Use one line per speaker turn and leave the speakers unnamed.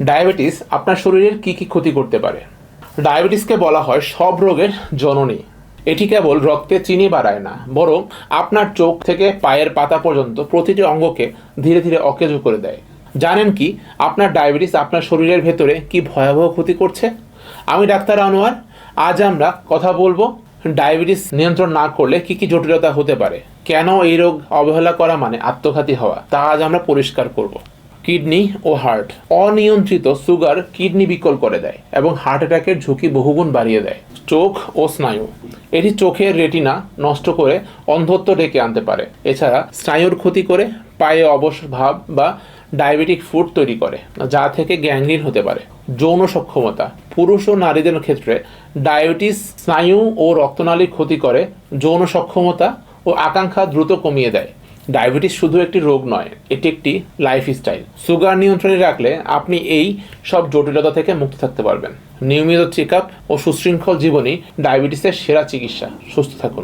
Diabetes আপনার শরীরের কি কি ক্ষতি করতে পারে? ডায়াবেটিসকে বলা হয় সব রোগের জননী। এটি কেবল রক্তে চিনি বাড়ায় না, বরং আপনার চোখ থেকে পায়ের পাতা পর্যন্ত প্রতিটি অঙ্গকে ধীরে ধীরে অকেজো করে দেয়। জানেন কি আপনার ডায়াবেটিস আপনার শরীরের ভেতরে কি ভয়াবহ ক্ষতি করছে? আমি ডাক্তার আনোয়ার। আজ আমরা কথা বলবো ডায়াবেটিস নিয়ন্ত্রণ না করলে কি কি জটিলতা হতে পারে, কেন এই রোগ অবহেলা করা মানে আত্মঘাতী হওয়া, তা আজ আমরা পরিষ্কার করব। কিডনি ও হার্ট। অনিয়ন্ত্রিত সুগার কিডনি বিকল করে দেয় এবং হার্ট অ্যাটাকের ঝুঁকি বহুগুণ বাড়িয়ে দেয়। চোখ ও স্নায়ু। এটি চোখের রেটিনা নষ্ট করে অন্ধত্ব ডেকে আনতে পারে। এছাড়া স্নায়ুর ক্ষতি করে পায়ে অবশ ভাব বা ডায়াবেটিক ফুট তৈরি করে, যা থেকে গ্যাংগ্রিন হতে পারে। যৌন সক্ষমতা। পুরুষ ও নারীদের ক্ষেত্রে ডায়াবেটিস স্নায়ু ও রক্তনালীর ক্ষতি করে, যৌন সক্ষমতা ও আকাঙ্ক্ষা দ্রুত কমিয়ে দেয়। ডায়াবেটিস শুধু একটি রোগ নয়, এটি একটি লাইফস্টাইল। সুগার নিয়ন্ত্রণে রাখলে আপনি এই সব জটিলতা থেকে মুক্ত থাকতে পারবেন। নিয়মিত চেক আপ ও সুশৃঙ্খল জীবনই ডায়াবেটিসের সেরা চিকিৎসা। সুস্থ থাকুন।